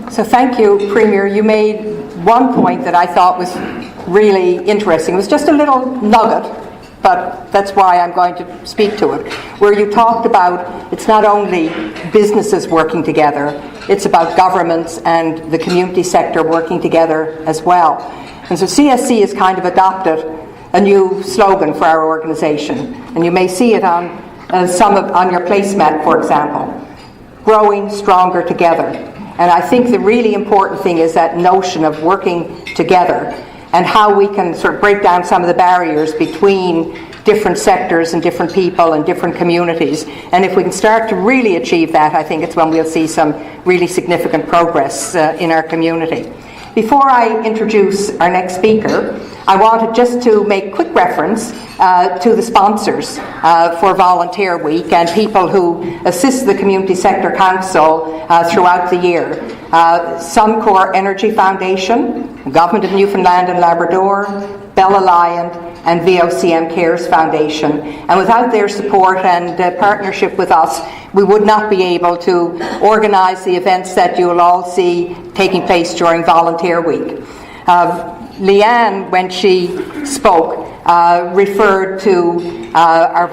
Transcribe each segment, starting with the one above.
So thank you, Premier. You made one point that I thought was really interesting. It was just a little nugget, but that's why I'm going to speak to it, where you talked about it's not only businesses working together, it's about governments and the community sector working together as well. And so CSC has kind of adopted a new slogan for our organisation, and you may see it on on your placemat, for example, growing stronger together. And I think the really important thing is that notion of working together and how we can sort of break down some of the barriers between different sectors and different people and different communities. And if we can start to really achieve that, I think it's when we'll see some really significant progress in our community. Before I introduce our next speaker, I wanted just to make quick reference to the sponsors for Volunteer Week and people who assist the Community Sector Council throughout the year. Suncor Energy Foundation, Government of Newfoundland and Labrador, Bell Alliant, and VOCM Cares Foundation. And without their support and partnership with us, we would not be able to organise the events that you'll all see taking place during Volunteer Week. Leanne, when she spoke, referred to our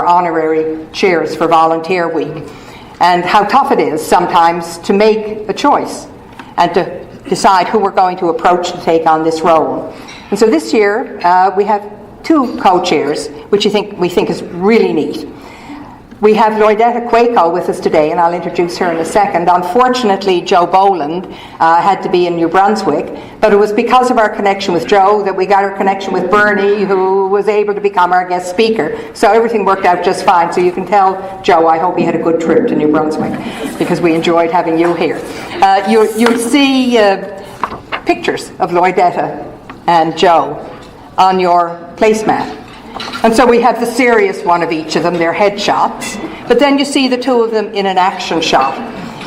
honorary chairs for Volunteer Week and how tough it is sometimes to make a choice and to decide who we're going to approach to take on this role. And so this year we have two co-chairs, which we think is really neat. We have Lloydetta Quaco with us today, and I'll introduce her in a second. Unfortunately, Joe Boland had to be in New Brunswick, but it was because of our connection with Joe that we got our connection with Bernie, who was able to become our guest speaker. So everything worked out just fine. So you can tell Joe, I hope you had a good trip to New Brunswick, because we enjoyed having you here. You'll see pictures of Lloydetta and Joe on your placemat. And so we have the serious one of each of them, their headshots, but then you see the two of them in an action shot.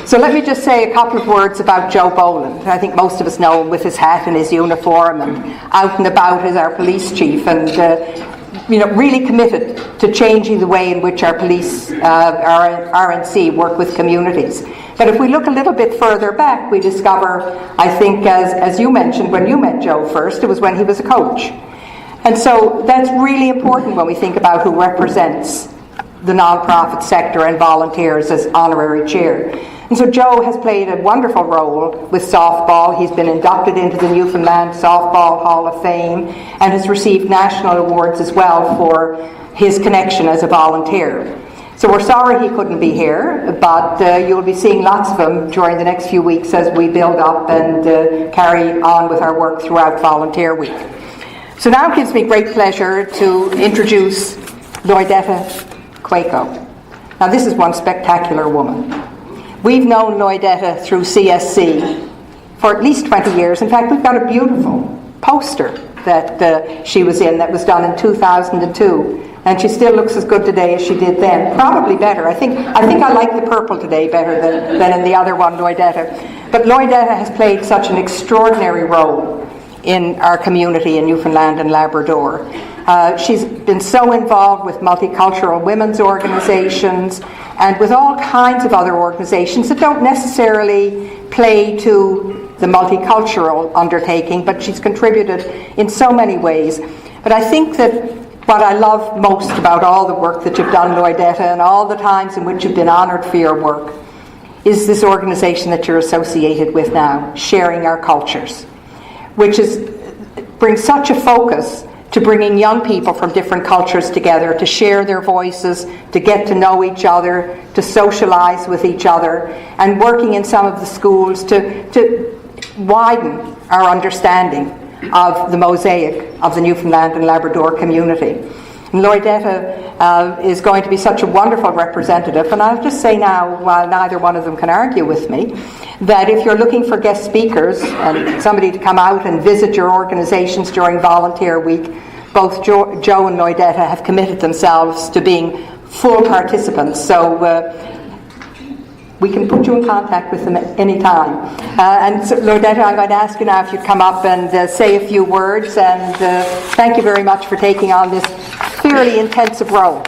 So let me just say a couple of words about Joe Boland. I think most of us know him with his hat and his uniform and out and about as our police chief, and really committed to changing the way in which our police, our RNC, work with communities. But if we look a little bit further back, we discover, I think, as you mentioned, when you met Joe first, it was when he was a coach. And so that's really important when we think about who represents the non-profit sector and volunteers as honorary chair. And so Joe has played a wonderful role with softball. He's been inducted into the Newfoundland Softball Hall of Fame and has received national awards as well for his connection as a volunteer. So we're sorry he couldn't be here, but you'll be seeing lots of him during the next few weeks as we build up and carry on with our work throughout Volunteer Week. So now it gives me great pleasure to introduce Lloydetta Quaco. Now this is one spectacular woman. We've known Lloydetta through CSC for at least 20 years. In fact, we've got a beautiful poster that she was in that was done in 2002. And she still looks as good today as she did then. Probably better. I think I like the purple today better than in the other one, Lloydetta. But Lloydetta has played such an extraordinary role in our community in Newfoundland and Labrador. She's been so involved with multicultural women's organizations and with all kinds of other organizations that don't necessarily play to the multicultural undertaking, but she's contributed in so many ways. But I think that what I love most about all the work that you've done, Lloydetta, and all the times in which you've been honoured for your work, is this organisation that you're associated with now, Sharing Our Cultures, which brings such a focus to bringing young people from different cultures together to share their voices, to get to know each other, to socialise with each other, and working in some of the schools to widen our understanding of the mosaic of the Newfoundland and Labrador community. And Lloydetta is going to be such a wonderful representative, and I'll just say now, while neither one of them can argue with me, that if you're looking for guest speakers and somebody to come out and visit your organizations during Volunteer Week, both Joe and Lloydetta have committed themselves to being full participants, so we can put you in contact with them at any time. And so, Lloydetta, I'm going to ask you now if you'd come up and say a few words, and thank you very much for taking on this fairly intensive role.